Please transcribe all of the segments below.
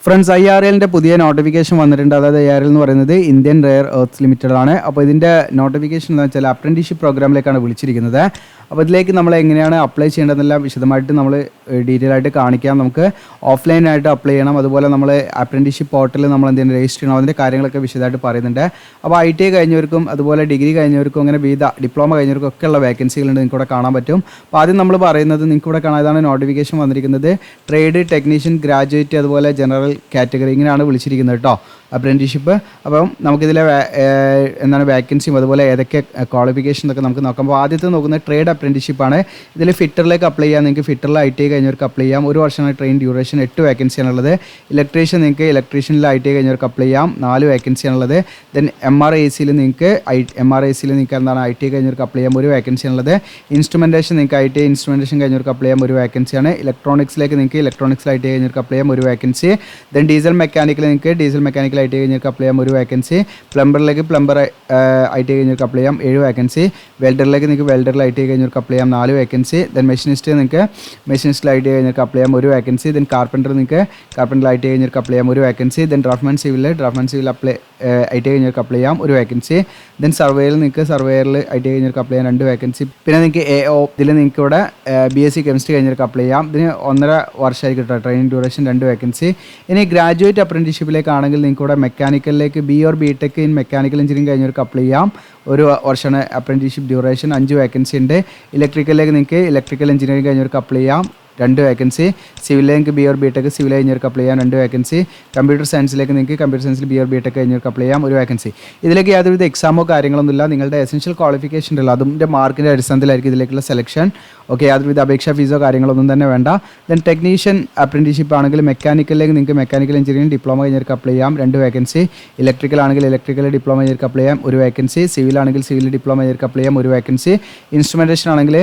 Friends IRLൻ്റെ പുതിയ notification വന്നിട്ടുണ്ട്. അതായത് IRL എന്ന് പറയുന്നത് ഇന്ത്യൻ റെയർ എർത്ത്സ് ലിമിറ്റഡ് ആണ്. അപ്പോൾ ഇതിൻ്റെ നോട്ടിഫിക്കേഷൻ എന്ന് വെച്ചാൽ അപ്രൻറ്റീഷിപ്പ് പ്രോഗ്രാമിലേക്കാണ് വിളിച്ചിരിക്കുന്നത്. അപ്പോൾ ഇതിലേക്ക് നമ്മൾ എങ്ങനെയാണ് അപ്ലൈ ചെയ്യേണ്ടതെന്നെല്ലാം വിശദമായിട്ട് നമ്മൾ ഡീറ്റെയിൽ ആയിട്ട് കാണിക്കാം. നമുക്ക് ഓഫ്ലൈനായിട്ട് അപ്ലൈ ചെയ്യണം. അതുപോലെ നമ്മൾ അപ്രൻറ്റീഷിപ്പ് പോർട്ടലിൽ നമ്മൾ എന്തെങ്കിലും രജിസ്റ്റർ ചെയ്യണം, അതിൻ്റെ കാര്യങ്ങളൊക്കെ വിശദമായിട്ട് പറയുന്നുണ്ട്. അപ്പോൾ ITI കഴിഞ്ഞവർക്കും അതുപോലെ ഡിഗ്രി കഴിഞ്ഞവർക്കും അങ്ങനെ ഡിപ്ലോമ കഴിഞ്ഞവർക്കും ഒക്കെയുള്ള വേക്കൻസികളുണ്ട്, നിങ്ങൾക്ക് ഇവിടെ കാണാൻ പറ്റും. അപ്പോൾ ആദ്യം നമ്മൾ പറയുന്നത് നിങ്ങൾക്ക് ഇവിടെ കാണാൻ, ഇതാണ് നോട്ടിഫിക്കേഷൻ വന്നിരിക്കുന്നത്. ട്രേഡ് ടെക്നീഷ്യൻ, ഗ്രാജുവേറ്റ്, അതുപോലെ ജനറൽ കാറ്റഗറി ഇങ്ങനെയാണ് വിളിച്ചിരിക്കുന്നത് കേട്ടോ അപ്രൻറ്റീഷിപ്പ്. അപ്പം നമുക്കിതിലെ എന്താണ് വേക്കൻസിയും അതുപോലെ ഏതൊക്കെ ക്വാളിഫിക്കേഷൻ ഒക്കെ നമുക്ക് നോക്കാം. അപ്പോൾ ആദ്യത്തെ നോക്കുന്നത് ട്രേഡ് അപ്രൻറ്റീഷിപ്പാണ്. ഇതിൽ ഫിറ്ററിലേക്ക് അപ്ലൈ ചെയ്യാം. നിങ്ങൾക്ക് ഫിറ്ററിൽ ITI കഴിഞ്ഞവർക്ക് അപ്ലൈ ചെയ്യാം. 1 വർഷമാണ് ട്രെയിൻ ഡ്യൂറേഷൻ, 8 വേക്കൻസിയാണുള്ളത്. ഇലക്ട്രീഷ്യൻ നിങ്ങൾക്ക് ഇലക്ട്രീഷ്യനിൽ ITI കഴിഞ്ഞവർക്ക് അപ്ലൈ ചെയ്യാം, 4 വേക്കൻസിയാണുള്ളത്. ദെൻ MRACയിൽ നിങ്ങൾക്ക് എന്താണ് ITI കഴിഞ്ഞവർക്ക് അപ്ലൈ ചെയ്യാം, 1 വേക്കൻസിയാണുള്ളത്. ഇൻസ്ട്രുമെൻറ്റേഷൻ നിങ്ങൾക്ക് ITI ഇൻസ്ട്രുമെൻറ്റേഷൻ കഴിഞ്ഞവർക്ക് അപ്ലൈ ചെയ്യാം, 1 വേക്കൻസിയാണ്. ഇലക്ട്രോണിക്സിലേക്ക് നിങ്ങൾക്ക് ഇലക്ട്രോണിക്സിൽ ITI കഴിഞ്ഞവർക്ക് അപ്ലൈ ചെയ്യാം, 1 വേക്കൻസി. ദെൻ ഡീസൽ മെക്കാനിക്കൽ നിങ്ങൾക്ക് ഡീസൽ മെക്കാനിക്കൽ ITI കഴിഞ്ഞവർക്ക് അപ്ലൈ ചെയ്യാം, 1 വേക്കൻസി. പ്ലംബറിലേക്ക് പ്ലംബർ ITI കഴിഞ്ഞവർക്ക് അപ്ലൈ ചെയ്യാം, 7 വേക്കൻസി. വെൽഡറിലേക്ക് നിങ്ങൾക്ക് വെൽഡറിൽ ITI കഴിഞ്ഞവർക്ക് അപ്ലൈ ചെയ്യാം, 4 വേക്കൻസി. ദെൻ മെഷീനിസ്റ്റ് നിങ്ങൾക്ക് മെഷീനിസ്റ്റിൽ ITI കഴിഞ്ഞവർക്ക് അപ്ലൈ ചെയ്യാം, 1 വേക്കൻസി. ദെൻ കാർപ്പൻറ്റർ നിങ്ങൾക്ക് കാർപ്പൻറ്ററിൽ ITI കഴിഞ്ഞവർക്ക് അപ്ലൈ ചെയ്യാം, 1 vacancy. Then draftsman civil ITI കഴിഞ്ഞവർക്ക് അപ്ലൈ ചെയ്യാം, 1 വേക്കൻസി. ദെൻ സർവേയിൽ നിങ്ങൾക്ക് സർവേയറിൽ ITI കഴിഞ്ഞവർക്ക് അപ്ലൈ ചെയ്യാം, 2 വേക്കൻസി. പിന്നെ നിങ്ങൾക്ക് AO ഇതിൽ നിങ്ങൾക്ക് ഇവിടെ BSc കെമിസ്ട്രി കഴിഞ്ഞവർക്ക് അപ്ലൈ ചെയ്യാം. ഇതിന് 1.5 വർഷമായിരിക്കും കേട്ടോ ട്രെയിനിങ് ഡ്യൂറേഷൻ, 2 വേക്കൻസി. ഇനി ഗ്രാജുവേറ്റ് അപ്രൻറ്റീഷിപ്പിലേക്കാണെങ്കിൽ നിങ്ങൾക്ക് ഇവിടെ മെക്കാനിക്കലിലേക്ക് BE or BTech in mechanical engineering കഴിഞ്ഞവർക്ക് അപ്ലൈ ചെയ്യാം, 1 വർഷമാണ് അപ്രൻറ്റീഷിപ്പ് ഡ്യൂറേഷൻ, 5 വേക്കൻസി ഉണ്ട്. ഇലക്ട്രിക്കലിലേക്ക് നിങ്ങൾക്ക് ഇലക്ട്രിക്കൽ എഞ്ചിനീയറിംഗ് കഴിഞ്ഞവർക്ക് അപ്ലൈ ചെയ്യാം, 2 വേക്കൻസി. സിവിലിലേക്ക് BE or BTech സിവിൽ കഴിഞ്ഞവർക്ക് അപ്ലൈ ചെയ്യാം, 2 വേക്കൻസി. കമ്പ്യൂട്ടർ സയൻസിലേക്ക് നിങ്ങൾക്ക് കമ്പ്യൂട്ടർ സയൻസിൽ BE or BTech കഴിഞ്ഞവർക്ക് അപ്ലൈ ചെയ്യാം, 1 വേക്കൻസി. ഇതിലേക്ക് യാതൊരുവിധ എക്സാമോ കാര്യങ്ങളൊന്നുമില്ല. നിങ്ങളുടെ എസെൻഷ്യൽ ക്വാളിഫിക്കേഷൻ ഉണ്ടല്ലോ, അതിൻ്റെ മാർക്കിൻ്റെ അടിസ്ഥാനത്തിലായിരിക്കും ഇതിലേക്കുള്ള സെലക്ഷൻ. ഓക്കെ, യാതൊരുവിധ അപേക്ഷാ ഫീസോ കാര്യങ്ങളൊന്നും തന്നെ വേണ്ട. ദെൻ ടെക്നീഷ്യൻ അപ്രൻറ്റീഷിപ്പ് ആണെങ്കിൽ മെക്കാനിക്കലിലേക്ക് നിങ്ങൾക്ക് മെക്കാനിക്കൽ എഞ്ചിനീയറിംഗ് ഡിപ്ലോമ കഴിഞ്ഞവർക്ക് അപ്ലൈ ചെയ്യാം, 2 വേക്കൻസി. ഇലക്ട്രിക്കൽ ആണെങ്കിൽ ഇലക്ട്രിക്കൽ ഡിപ്ലോമ കഴിഞ്ഞവർക്ക് അപ്ലൈ ചെയ്യാം, 1 വേക്കൻസി. സിവിൽ ആണെങ്കിൽ സിവിൽ ഡിപ്ലോമ കഴിഞ്ഞവർക്ക് അപ്ലൈ ചെയ്യാം, 1 വേക്കൻസി. ഇൻസ്ട്രുമെൻറ്റേഷൻ ആണെങ്കിൽ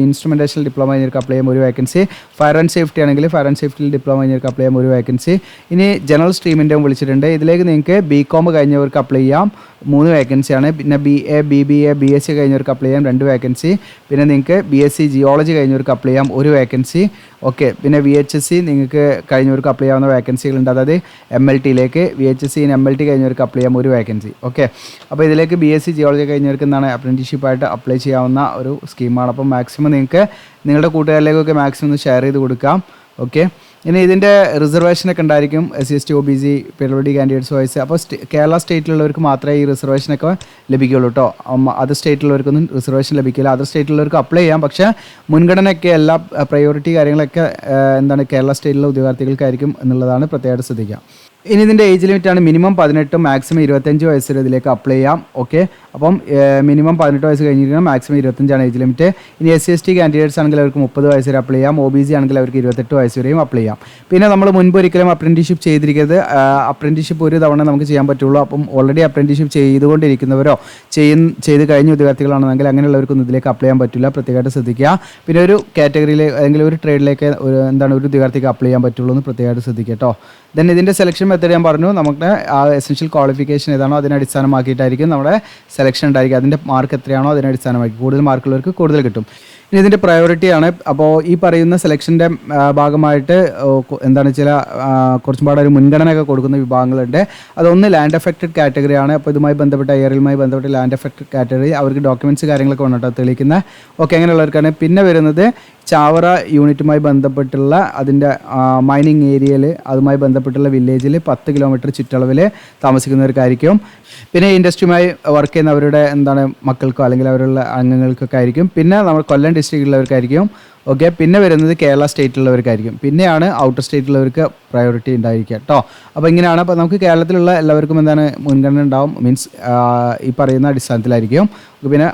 ഇൻസ്ട്രുമെൻറ്റേഷൻ ഡിപ്ലോമ കഴിഞ്ഞവർക്ക് അപ്ലൈ ചെയ്യാം, 1 വേക്കൻസി. ഫയർ ആൻഡ് സേഫ്റ്റി ആണെങ്കിൽ ഫയർ ആൻഡ് സേഫ്റ്റിയിൽ ഡിപ്ലോമ കഴിഞ്ഞവർക്ക് അപ്ലൈ ചെയ്യാം, 1 വേക്കൻസി. ഇനി ജനറൽ സ്ട്രീമിൻ്റെ വിളിച്ചിട്ടുണ്ട്. ഇതിലേക്ക് നിങ്ങൾക്ക് BCom കഴിഞ്ഞവർക്ക് അപ്ലൈ ചെയ്യാം, 3 വേക്കൻസിയാണ്. പിന്നെ BA, BBA, BSc കഴിഞ്ഞവർക്ക് അപ്ലൈ ചെയ്യാം, 2 വേക്കൻസി. പിന്നെ നിങ്ങൾക്ക് BSc ജിയോളജി കഴിഞ്ഞവർക്ക് അപ്ലൈ ചെയ്യാം, 1 വേക്കൻസി. ഓക്കെ, പിന്നെ VHSC നിങ്ങൾക്ക് കഴിഞ്ഞവർക്ക് അപ്ലൈ ചെയ്യാവുന്ന വേക്കൻസികളുണ്ട്. അതായത് MLTയിലേക്ക് VHSC MLT കഴിഞ്ഞവർക്ക് അപ്ലൈ ചെയ്യാം, 1 വേക്കൻസി. ഓക്കെ, അപ്പോൾ ഇതിലേക്ക് BSc ജിയോളജി കഴിഞ്ഞവർക്ക് എന്താണ് അപ്രൻറ്റീഷിപ്പായിട്ട് അപ്ലൈ ചെയ്യാവുന്ന ഒരു സ്കീമാണ്. അപ്പം മാക്സിമം നിങ്ങൾക്ക് നിങ്ങളുടെ കൂട്ടുകാരിലേക്കൊക്കെ മാക്സിമം ഒന്ന് ഷെയർ ചെയ്ത് കൊടുക്കാം. ഓക്കെ, ഇനി ഇതിൻ്റെ റിസർവേഷനൊക്കെ ഉണ്ടായിരിക്കും SC/ST OBC PWD candidates vice. അപ്പോൾ കേരള സ്റ്റേറ്റിലുള്ളവർക്ക് മാത്രമേ ഈ റിസർവേഷനൊക്കെ ലഭിക്കുകയുള്ളൂ കേട്ടോ. അതർ സ്റ്റേറ്റിലുള്ളവർക്കൊന്നും റിസർവേഷൻ ലഭിക്കില്ല. അതർ സ്റ്റേറ്റിലുള്ളവർക്ക് അപ്ലൈ ചെയ്യാം, പക്ഷേ മുൻഗണനയൊക്കെ എല്ലാ പ്രയോറിറ്റി കാര്യങ്ങളൊക്കെ എന്താണ് കേരള സ്റ്റേറ്റിലെ ഉദ്യോഗാർത്ഥികൾക്കായിരിക്കും എന്നുള്ളതാണ് പ്രത്യേകമായിട്ട് ശ്രദ്ധിക്കുക. ഇനി ഇതിൻ്റെ ഏജ് ലിമിറ്റാണ് മിനിമം 18, മാക്സിമം 25 വയസ്സ് വരെ ഇതിലേക്ക് അപ്ലൈ ചെയ്യാം. ഓക്കെ, അപ്പം മിനിമം 18 വയസ്സ് കഴിഞ്ഞിരിക്കണം, മാക്സിമം 25 ഏജ് ലിമിറ്റ്. ഇനി SC/ST കാൻഡിഡേറ്റ്സ് ആണെങ്കിൽ അവർക്ക് 30 വയസ്സ് വരെ അപ്ലൈ ചെയ്യാം, OBC ആണെങ്കിൽ അവർക്ക് 28 വയസ്സ് വരെയും അപ്ലൈ ചെയ്യാം. പിന്നെ നമ്മൾ മുൻപ് ഒരിക്കലും അപ്രൻറ്റീഷിപ്പ് ചെയ്തിരിക്കരുത്. അപ്രൻറ്റീഷിപ്പ് ഒരു തവണ നമുക്ക് ചെയ്യാൻ പറ്റുള്ളൂ. അപ്പം ഓൾറെഡി അപ്രൻറ്റീഷിപ്പ് ചെയ്തുകൊണ്ടിരിക്കുന്നവരോ ചെയ്ത് കഴിഞ്ഞ ഉദ്യോഗാർത്ഥികളാണെങ്കിൽ അങ്ങനെയുള്ളവർക്കൊന്നും ഇതിലേക്ക് അപ്ലൈ ചെയ്യാൻ പറ്റില്ല, പ്രത്യേകമായിട്ട് ശ്രദ്ധിക്കുക. പിന്നെ ഒരു കാറ്റഗറിയിൽ അല്ലെങ്കിൽ ഒരു ട്രേഡിലേക്ക് ഒരു ഉദ്യോഗാർത്ഥിക്ക് അപ്ലൈ ചെയ്യാൻ പറ്റുള്ളൂ എന്ന് പ്രത്യേകമായിട്ട് ശ്രദ്ധിക്കുക കേട്ടോ. ദെൻ ഇതിൻ്റെ സെലക്ഷൻ മെത്തേഡ് ഞാൻ പറഞ്ഞു. നമുക്ക് ആ എസെൻഷ്യൽ ക്വാളിഫിക്കേഷൻ ഏതാണോ അതിനെ അടിസ്ഥാനമാക്കിയിട്ടായിരിക്കും നമ്മുടെ സെലക്ഷൻ ഉണ്ടായിരിക്കും. അതിൻ്റെ മാർക്ക് എത്രയാണോ അതിനെ അടിസ്ഥാനമാക്കി കൂടുതൽ മാർക്കുള്ളവർക്ക് കൂടുതൽ കിട്ടും. ഇനി ഇതിൻ്റെ പ്രയോറിറ്റിയാണ്. അപ്പോൾ ഈ പറയുന്ന സെലക്ഷൻ്റെ ഭാഗമായിട്ട് കുറച്ചും പാടെ ഒരു മുൻഗണനയൊക്കെ കൊടുക്കുന്ന വിഭാഗങ്ങളുണ്ട്. അതൊന്ന് ലാൻഡ് എഫക്റ്റഡ് കാറ്റഗറിയാണ്. അപ്പോൾ ഇതുമായി ബന്ധപ്പെട്ട IRLുമായി ബന്ധപ്പെട്ട ലാൻഡ് എഫക്റ്റഡ് കാറ്റഗറി അവർക്ക് ഡോക്യുമെൻറ്റ്സ് കാര്യങ്ങളൊക്കെ വേണം തെളിയിക്കുന്നത്. ഓക്കെ, അങ്ങനെയുള്ളവർക്കാണ്. പിന്നെ വരുന്നത് ചാവറ യൂണിറ്റുമായി ബന്ധപ്പെട്ടുള്ള അതിൻ്റെ മൈനിങ് ഏരിയയിൽ അതുമായി ബന്ധപ്പെട്ടുള്ള വില്ലേജിൽ 10 കിലോമീറ്റർ ചുറ്റളവിൽ താമസിക്കുന്നവർക്കായിരിക്കും. പിന്നെ ഇൻഡസ്ട്രിയുമായി വർക്ക് ചെയ്യുന്നവരുടെ മക്കൾക്കോ അല്ലെങ്കിൽ അവരുടെ അംഗങ്ങൾക്കൊക്കെ ആയിരിക്കും. പിന്നെ നമ്മൾ കൊല്ലം ഡിസ്ട്രിക്റ്റിലുള്ളവർക്കായിരിക്കും. ഓക്കെ, പിന്നെ വരുന്നത് കേരള സ്റ്റേറ്റിലുള്ളവർക്കായിരിക്കും. പിന്നെയാണ് ഔട്ടർ സ്റ്റേറ്റിലുള്ളവർക്ക് പ്രയോറിറ്റി ഉണ്ടായിരിക്കുക കേട്ടോ. അപ്പോൾ ഇങ്ങനെയാണ്. അപ്പോൾ നമുക്ക് കേരളത്തിലുള്ള എല്ലാവർക്കും മുൻഗണന ഉണ്ടാവും, മീൻസ് ഈ പറയുന്ന അടിസ്ഥാനത്തിലായിരിക്കും. പിന്നെ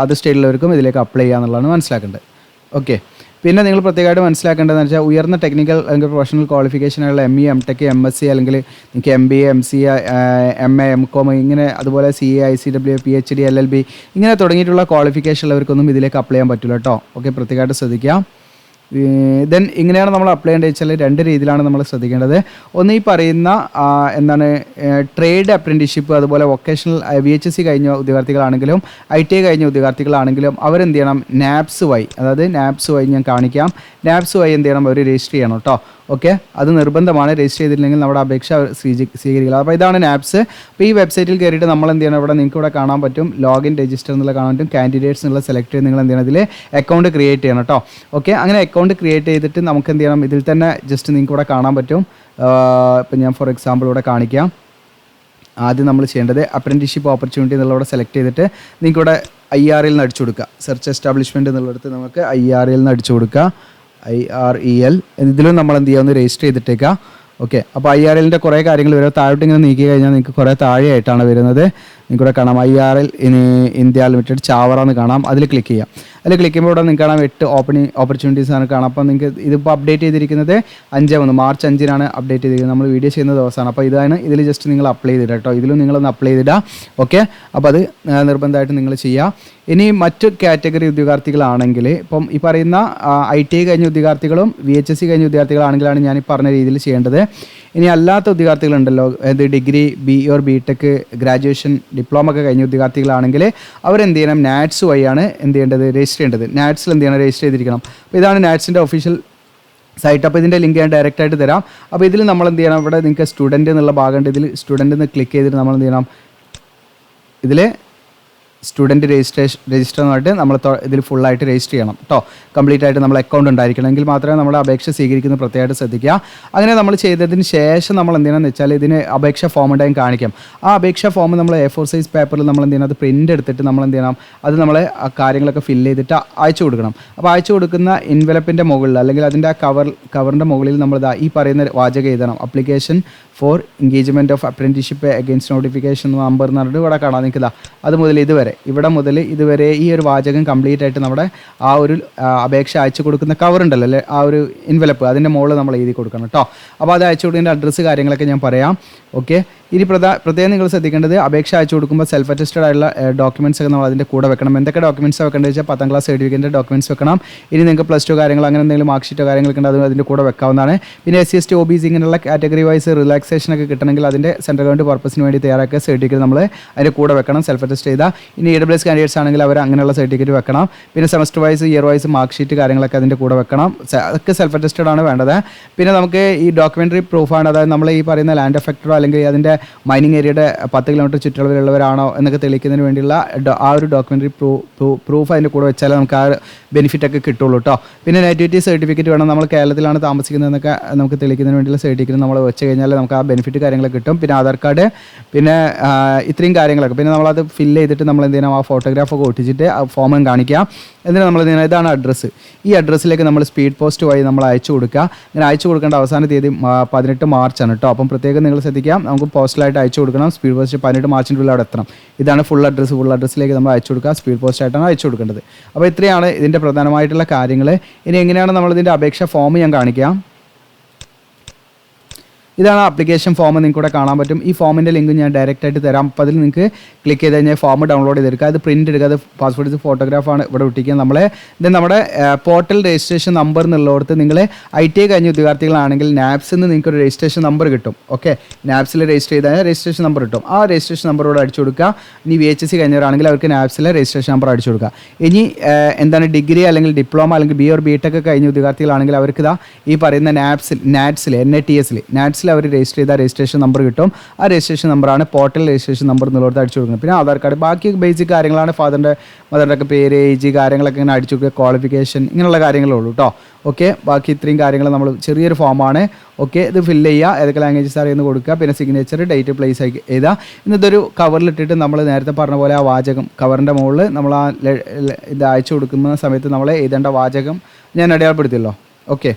അത് സ്റ്റേറ്റിലുള്ളവർക്കും ഇതിലേക്ക് അപ്ലൈ ചെയ്യുക എന്നുള്ളതാണ് മനസ്സിലാക്കേണ്ടത്. ഓക്കെ, പിന്നെ നിങ്ങൾ പ്രത്യേകമായിട്ട് മനസ്സിലാക്കേണ്ടതെന്ന് വെച്ചാൽ ഉയർന്ന ടെക്നിക്കൽ അല്ലെങ്കിൽ പ്രൊഫഷണൽ ക്വാളിഫിക്കേഷനുള്ള ME, MTech, MSc അല്ലെങ്കിൽ നിങ്ങൾക്ക് MBA, MCA, MA, MCom ഇങ്ങനെ അതുപോലെ CA, ICW, PhD, LLB ഇങ്ങനെ തുടങ്ങിയിട്ടുള്ള ക്വാളിഫിക്കേഷൻ ഉള്ളവർക്കൊന്നും ഇതിലേക്ക് അപ്ലൈ ചെയ്യാൻ പറ്റില്ല കേട്ടോ. ഓക്കെ, പ്രത്യേകമായിട്ട് ശ്രദ്ധിക്കുക. ദെൻ ഇങ്ങനെയാണ് നമ്മൾ അപ്ലൈ ചെയ്യേണ്ടത് വെച്ചാൽ 2 രീതിയിലാണ് നമ്മൾ ശ്രദ്ധിക്കേണ്ടത്. ഒന്ന് ഈ പറയുന്ന ട്രേഡ് അപ്രൻറ്റീഷിപ്പ് അതുപോലെ വൊക്കേഷണൽ VHSC കഴിഞ്ഞ ഉദ്യോഗാർത്ഥികളാണെങ്കിലും ITI കഴിഞ്ഞ ഉദ്യോഗാർത്ഥികളാണെങ്കിലും അവരെന്ത് ചെയ്യണം, NAPS വഴി, അതായത് NAPS വഴി ഞാൻ കാണിക്കാം. NAPS വഴി എന്ത് ചെയ്യണം, അവർ രജിസ്റ്റർ ചെയ്യണം കേട്ടോ. ഓക്കെ, അത് നിർബന്ധമാണ്. രജിസ്റ്റർ ചെയ്തിട്ടില്ലെങ്കിൽ നമ്മുടെ അപേക്ഷ സ്വീകരിക്കില്ല. അപ്പോൾ ഇതാണ് നാപ്സ്. അപ്പോൾ ഈ വെബ്സൈറ്റിൽ കയറിയിട്ട് നമ്മൾ എന്ത് ചെയ്യണം, ഇവിടെ നിങ്ങൾക്ക് ഇവിടെ കാണാൻ പറ്റും ലോഗിൻ രജിസ്റ്റർ എന്നുള്ള കാണാൻ പറ്റും. കാൻഡിഡേറ്റ്സ് എന്നുള്ള സെലക്ട് ചെയ്ത് നിങ്ങൾ എന്ത് ചെയ്യണം, ഇതിൽ അക്കൗണ്ട് ക്രിയേറ്റ് ചെയ്യണം കേട്ടോ. ഓക്കെ, അങ്ങനെ അക്കൗണ്ട് ക്രിയേറ്റ് ചെയ്തിട്ട് നമുക്ക് എന്ത് ചെയ്യണം, ഇതിൽ തന്നെ ജസ്റ്റ് നിങ്ങൾക്ക് ഇവിടെ കാണാൻ പറ്റും. ഇപ്പം ഞാൻ ഫോർ എക്സാമ്പിൾ ഇവിടെ കാണിക്കാം. ആദ്യം നമ്മൾ ചെയ്യേണ്ടത് അപ്രൻറ്റീഷിപ്പ് ഓപ്പർച്യൂണിറ്റി എന്നുള്ളവിടെ സെലക്ട് ചെയ്തിട്ട് നിങ്ങൾക്ക് ഇവിടെ IRL എന്ന് അടിച്ചു കൊടുക്കുക. സെർച്ച് എസ്റ്റാബ്ലിഷ്മെൻറ്റ് എന്നുള്ളിടത്ത് നമുക്ക് IRL എന്ന് അടിച്ചു കൊടുക്കുക. IREL ഇതിലും നമ്മൾ എന്ത് ചെയ്യുക, ഒന്ന് രജിസ്റ്റർ ചെയ്തിട്ടേക്കുക. ഓക്കെ, അപ്പോൾ IRLൻ്റെ കുറേ കാര്യങ്ങൾ വരും. താഴോട്ട് ഇങ്ങനെ നീക്കി കഴിഞ്ഞാൽ നിങ്ങൾക്ക് കുറേ താഴെയായിട്ടാണ് വരുന്നത്. നിങ്ങൾക്കിവിടെ കാണാം IRL ഇന്ത്യ ലിമിറ്റഡ് ചാവറ എന്ന് കാണാം. അതിൽ ക്ലിക്ക് ചെയ്യാം. അതിൽ ക്ലിക്ക് ചെയ്യുമ്പോൾ ഇവിടെ നിങ്ങൾക്ക് കാണാം 8 ഓപ്പർച്യൂണിറ്റീസ് ആണ് കാണാം. അപ്പോൾ നിങ്ങൾക്ക് ഇതിപ്പോൾ അപ്ഡേറ്റ് ചെയ്തിരിക്കുന്നത് 5 മാർച്ച് 5 അപ്ഡേറ്റ് ചെയ്തിരിക്കുന്നത്. നമ്മൾ വീഡിയോ ചെയ്യുന്ന ദിവസമാണ്. അപ്പോൾ ഇതാണ്, ഇതിൽ ജസ്റ്റ് നിങ്ങൾ അപ്ലൈ ചെയ്തിടുക കേട്ടോ. ഇതിലും നിങ്ങളൊന്ന് അപ്ലൈ ചെയ്തിടുക. ഓക്കെ, അപ്പോൾ അത് നിർബന്ധമായിട്ട് നിങ്ങൾ ചെയ്യുക. ഇനി മറ്റു കാറ്റഗറി ഉദ്യോഗാർത്ഥികളാണെങ്കിൽ ഇപ്പം ഈ പറയുന്ന ITI കഴിഞ്ഞ ഉദ്യോഗാർത്ഥികളും VHSC കഴിഞ്ഞ ഉദ്യോഗാർത്ഥികളാണെങ്കിലാണ് ഞാൻ ഈ പറഞ്ഞ രീതിയിൽ ചെയ്യേണ്ടത്. ഇനി അല്ലാത്ത ഉദ്യോഗാർത്ഥികളുണ്ടല്ലോ, അതായത് ഡിഗ്രി BTech ഗ്രാജുവേഷൻ ഡിപ്ലോമ ഒക്കെ കഴിഞ്ഞ ഉദ്യോഗാർത്ഥികളാണെങ്കിൽ അവരെന്ത് ചെയ്യണം, നാറ്റ്സ് വഴിയാണ് എന്ത് ചെയ്യേണ്ടത്, രജിസ്റ്റർ ചെയ്യേണ്ടത്. നാറ്റ്സിൽ എന്ത് ചെയ്യണം, രജിസ്റ്റർ ചെയ്തിരിക്കണം. അപ്പോൾ ഇതാണ് നാറ്റ്സിൻ്റെ ഒഫീഷ്യൽ സൈറ്റ്. അപ്പോൾ ഇതിൻ്റെ ലിങ്ക് ഞാൻ ഡയറക്റ്റായിട്ട് തരാം. അപ്പോൾ ഇതിൽ നമ്മൾ എന്ത് ചെയ്യണം, ഇവിടെ നിങ്ങൾക്ക് സ്റ്റുഡൻറ്റ് എന്നുള്ള ഭാഗമുണ്ട്. ഇതിൽ സ്റ്റുഡൻറ്റ് എന്ന് ക്ലിക്ക് ചെയ്തിട്ട് നമ്മൾ എന്ത് ചെയ്യണം, ഇതിൽ സ്റ്റുഡൻറ്റ് രജിസ്റ്റർ എന്നായിട്ട് നമ്മൾ ഇതിൽ ഫുള്ളായിട്ട് രജിസ്റ്റർ ചെയ്യണം കേട്ടോ. കംപ്ലീറ്റ് ആയിട്ട് നമ്മൾ അക്കൗണ്ട് ഉണ്ടായിരിക്കണം. എങ്കിൽ മാത്രമേ നമ്മുടെ അപേക്ഷ സ്വീകരിക്കുന്നത് പ്രത്യേകമായിട്ട് ശ്രദ്ധിക്കുക. അങ്ങനെ നമ്മൾ ചെയ്തതിന് ശേഷം നമ്മൾ എന്ത് ചെയ്യണമെന്ന് വെച്ചാൽ ഇതിന് അപേക്ഷ ഫോം ഉണ്ടായും കാണിക്കാം. ആ അപേക്ഷ ഫോം നമ്മൾ A4 സൈസ് പേപ്പറിൽ നമ്മൾ എന്ത് ചെയ്യണം, അത് പ്രിൻ്റ് എടുത്തിട്ട് നമ്മൾ എന്ത് ചെയ്യണം, അത് നമ്മൾ ആ കാര്യങ്ങളൊക്കെ ഫില്ല് ചെയ്തിട്ട് അയച്ചു കൊടുക്കണം. അപ്പോൾ അയച്ചു കൊടുക്കുന്ന എൻവലപ്പിൻ്റെ മുകളിൽ അല്ലെങ്കിൽ അതിൻ്റെ ആ കവറിൻ്റെ മുകളിൽ നമ്മൾ ഈ പറയുന്ന വാചകം എഴുതണം. Application four engagement of apprenticeship against notification number എന്ന് പറഞ്ഞിട്ട് ഇവിടെ കാണാൻ നിൽക്കുക. അത് മുതൽ ഇതുവരെ, ഇവിടെ മുതൽ ഇതുവരെ ഈ ഒരു വാചകം കംപ്ലീറ്റ് ആയിട്ട് നമ്മുടെ ആ ഒരു അപേക്ഷ അയച്ചു കൊടുക്കുന്ന കവറുണ്ടല്ലോ അല്ലേ, ആ ഒരു എൻവലപ്പ്, അതിൻ്റെ മുകളിൽ നമ്മൾ എഴുതി കൊടുക്കണം കേട്ടോ. അപ്പോൾ അത് അയച്ചു കൊടുക്കേണ്ട അഡ്രസ്സ് കാര്യങ്ങളൊക്കെ ഞാൻ പറയാം. ഓക്കെ, ഇനി പ്രത്യേകം നിങ്ങൾ ശ്രദ്ധിക്കേണ്ടത്, അപേക്ഷ അയച്ചു കൊടുക്കുമ്പോൾ സെൽഫ് അറ്റസ്റ്റഡ് ആയിട്ടുള്ള ഡോക്യുമെൻറ്റ്സ് ഒക്കെ നമ്മൾ അതിൻ്റെ കൂടെ വെക്കണം. എന്തൊക്കെ ഡോക്യുമെൻറ്റ്സ് വെക്കേണ്ടത് വെച്ചാൽ 10ാം ക്ലാസ് സർട്ടിഫിക്കറ്റിൻ്റെ ഡോക്യുമെൻറ്റ്സ് വെക്കണം. ഇനി നിങ്ങൾക്ക് +2 കാര്യങ്ങൾ അങ്ങനെ എന്തെങ്കിലും മാർക്ക് ഷീറ്റോ കാര്യങ്ങളൊക്കെ ഉണ്ട്, അത് അതിൻ്റെ കൂടെ വെക്കാവുന്നതാണ്. പിന്നെ SC ST OBC ഇങ്ങനെയുള്ള കാറ്റഗറി വൈസ് റിലാക്സേഷൻ ഒക്കെ കിട്ടണമെങ്കിൽ അതിൻ്റെ സെൻട്രൽ ഗവൺമെൻറ് പർപ്പസിന് വേണ്ടി തയ്യാറാക്കിയ സർട്ടിഫിക്കറ്റ് നമ്മൾ അതിൻ്റെ കൂടെ വെക്കണം, സെൽഫ് അറ്റസ്റ്റ് ചെയ്താൽ. ഇനി EWS കാൻഡിഡേറ്റ്സ് ആണെങ്കിൽ അവർ അങ്ങനെയുള്ള സർട്ടിഫിക്കറ്റ് വെക്കണം. പിന്നെ semester wise year vice mark sheet കാര്യങ്ങളൊക്കെ അതിൻ്റെ കൂടെ വെക്കണം. അതൊക്കെ സെൽഫ് അറ്റസ്റ്റഡ് ആണ് വേണ്ടത്. പിന്നെ നമുക്ക് ഈ ഡോക്യുമെൻ്ററി പ്രൂഫാണ്, അതായത് നമ്മൾ ഈ പറയുന്ന ലാൻഡ് എഫക്റ്ററോ അല്ലെങ്കിൽ അതിൻ്റെ മൈനിങ് ഏരിയയുടെ 10 കിലോമീറ്റർ ചുറ്റളവിലുള്ളവരാണോ എന്നൊക്കെ തെളിയിക്കുന്നതിന് വേണ്ടിയുള്ള ആ ഒരു ഡോക്യുമെൻ്ററി പ്രൂഫ് അതിൻ്റെ കൂടെ വെച്ചാലേ നമുക്ക് ആ ബെനിഫിറ്റ് ഒക്കെ കിട്ടുള്ളൂ കേട്ടോ. പിന്നെ നേറ്റിവിറ്റി സർട്ടിഫിക്കറ്റ് വേണം. നമ്മൾ കേരളത്തിലാണ് താമസിക്കുന്നതെന്നൊക്കെ നമുക്ക് തെളിയിക്കുന്നതിന് വേണ്ടിയുള്ള സർട്ടിഫിക്കറ്റ് നമ്മൾ വെച്ച് കഴിഞ്ഞാൽ നമുക്ക് ആ ബെനിഫിറ്റ് കാര്യങ്ങളൊക്കെ കിട്ടും. പിന്നെ ആധാർ കാർഡ്, പിന്നെ ഇത്രയും കാര്യങ്ങളൊക്കെ. പിന്നെ നമ്മളത് ഫില്ല് ചെയ്തിട്ട് നമ്മൾ എന്ത് ചെയ്യണം, ആ ഫോട്ടോഗ്രാഫൊക്കെ ഒട്ടിച്ചിട്ട് ആ ഫോമും കാണിക്കാം. എന്നിട്ട് നമ്മൾ എന്ത് ചെയ്യണം, ഇതാണ് അഡ്രസ്സ്. ഈ അഡ്രസ്സിലേക്ക് നമ്മൾ സ്പീഡ് പോസ്റ്റ് വഴി നമ്മൾ അയച്ചു കൊടുക്കുക. ഇങ്ങനെ അയച്ചു കൊടുക്കേണ്ട അവസാന തീയതി 18 മാർച്ചാണ് കേട്ടോ. അപ്പം പ്രത്യേകം നിങ്ങൾ ശ്രദ്ധിക്കാം, നമുക്ക് പോസ്റ്റലായിട്ട് അയച്ചു കൊടുക്കണം. സ്പീഡ് പോസ്റ്റ് 18 മാർച്ചിൻ്റെ ഉള്ളിൽ അവിടെ എത്തണം. ഇതാണ് ഫുൾ അഡ്രസ്സിലേക്ക് നമ്മൾ അയച്ചു കൊടുക്കുക. സ്പീഡ് പോസ്റ്റ് ആയിട്ടാണ് അയച്ചു കൊടുക്കേണ്ടത്. അപ്പോൾ ഇത്രയാണ് ഇതിൻ്റെ പ്രധാനമായിട്ടുള്ള കാര്യങ്ങൾ. ഇനി എങ്ങനെയാണ് നമ്മളിതിൻ്റെ അപേക്ഷ ഫോം ഞാൻ കാണിക്കാം. ഇതാണ് ആപ്ലിക്കേഷൻ ഫോം, നിങ്ങൾക്ക് ഇവിടെ കാണാൻ പറ്റും. ഈ ഫോമിൻ്റെ ലിങ്ക് ഞാൻ ഡയറക്റ്റ് ആയിട്ട് തരാം. അപ്പോൾ അതിൽ നിങ്ങൾക്ക് ക്ലിക്ക് ചെയ്ത് കഴിഞ്ഞാൽ ഫോം ഡൗൺലോഡ് ചെയ്തെടുക്കുക. അത് പ്രിൻ്റ് എടുക്കുക. അത് പാസ്പോർട്ട് സൈസ് ഫോട്ടോഗ്രാഫാണ് ഇവിടെ ഒട്ടിക്കുക. നമ്മളെ ഇത് നമ്മുടെ പോർട്ടൽ രജിസ്ട്രേഷൻ നമ്പർ എന്നുള്ളടത്ത് നിങ്ങൾ ITI കഴിഞ്ഞ ഉദ്യോഗാർത്ഥികളാണെങ്കിൽ നാപ്സിൽ നിന്ന് നിങ്ങൾക്ക് ഒരു രജിസ്ട്രേഷൻ നമ്പർ കിട്ടും. ഓക്കെ, നാപ്സിൽ രജിസ്റ്റർ ചെയ്താൽ രജിസ്ട്രേഷൻ നമ്പർ കിട്ടും. ആ രജിസ്ട്രേഷൻ നമ്പറോട് അടിച്ചു കൊടുക്കുക. ഇനി VHSC കഴിഞ്ഞവരാണെങ്കിൽ അവർക്ക് നാപ്സിലെ രജിസ്ട്രേഷൻ നമ്പർ അടിച്ചു കൊടുക്കുക. ഇനി എന്താണ് ഡിഗ്രി അല്ലെങ്കിൽ ഡിപ്ലോമ അല്ലെങ്കിൽ BTech കഴിഞ്ഞ ഉദ്യോഗാർത്ഥികളാണെങ്കിൽ അവർക്ക് ഇതാ ഈ പറയുന്ന നാറ്റ്സിൽ NATS അവർ രജിസ്റ്റർ ചെയ്താൽ രജിസ്ട്രേഷൻ നമ്പർ കിട്ടും. ആ രജിസ്ട്രേഷൻ നമ്പറാണ് പോർട്ടൽ രജിസ്ട്രേഷൻ നമ്പർ എന്നുള്ളത് അടിച്ചു കൊടുക്കുന്നത്. പിന്നെ ആധാർ കാർഡ്, ബാക്കി ബേസിക് കാര്യങ്ങളാണ്. മദറിൻ്റെ ഒക്കെ പേര്, ഏജ് കാര്യങ്ങളൊക്കെ ഇങ്ങനെ അടിച്ചു കൊടുക്കുക. ക്വാളിഫിക്കേഷൻ ഇങ്ങനെയുള്ള കാര്യങ്ങളേ ഉള്ളൂ കേട്ടോ. ഓക്കെ, ബാക്കി ഇത്രയും കാര്യങ്ങൾ നമ്മൾ ചെറിയൊരു ഫോമാണ്. ഓക്കെ, ഇത് ഫില്ല് ചെയ്യുക. ഏതൊക്കെ ലാംഗ്വേജസ് അറിയുന്ന കൊടുക്കുക. പിന്നെ സിഗ്നേച്ചർ, ഡേറ്റ്, പ്ലേസ് എഴുതുക. ഇന്നിതൊരു കവറിലിട്ടിട്ട് നമ്മൾ നേരത്തെ പറഞ്ഞ പോലെ ആ വാചകം കവറിൻ്റെ മുകളിൽ നമ്മൾ ആ ഇത് അയച്ചു കൊടുക്കുന്ന സമയത്ത് നമ്മൾ എഴുതേണ്ട വാചകം ഞാൻ അടയാളപ്പെടുത്തിയല്ലോ. ഓക്കെ,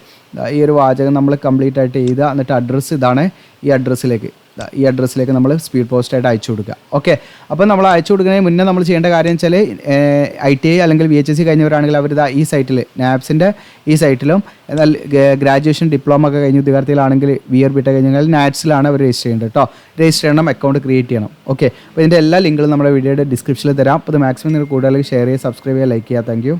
ഈ ഒരു വാചകം നമ്മൾ കംപ്ലീറ്റ് ആയിട്ട് എഴുതുക. എന്നിട്ട് അഡ്രസ്സ് ഇതാണ്. ഈ അഡ്രസ്സിലേക്ക് നമ്മൾ സ്പീഡ് പോസ്റ്റായിട്ട് അയച്ചു കൊടുക്കുക. ഓക്കെ, അപ്പോൾ നമ്മൾ അയച്ചു കൊടുക്കുന്നതിന് മുന്നേ നമ്മൾ ചെയ്യേണ്ട കാര്യം വെച്ചാൽ ITI അല്ലെങ്കിൽ VHSC കഴിഞ്ഞവരാണെങ്കിൽ അവർ ഈ സൈറ്റിൽ നാപ്സിൻ്റെ ഈ സൈറ്റിലും, എന്നാൽ ഗ്രാജുവേഷൻ ഡിപ്ലോമ ഒക്കെ കഴിഞ്ഞ ഉദ്യോഗാർത്ഥികളാണെങ്കിൽ BTech കഴിഞ്ഞാൽ നാറ്റ്സിലാണ് അവർ രജിസ്റ്റർ ചെയ്യേണ്ടത് കേട്ടോ. രജിസ്റ്റർ ചെയ്യണം, അക്കൗണ്ട് ക്രിയേറ്റ് ചെയ്യണം. ഓക്കെ, അപ്പോൾ ഇതിൻ്റെ എല്ലാ ലിങ്കുകളും നമ്മുടെ വീഡിയോയുടെ ഡിസ്ക്രിപ്ഷനിൽ തരാം. അപ്പോൾ ഇത് മാക്സിമം നിങ്ങൾ കൂടുതൽ ഷെയർ ചെയ്യുക, സബ്സ്ക്രൈബ് ചെയ്യുക, ലൈക്ക് ചെയ്യുക. Thank you.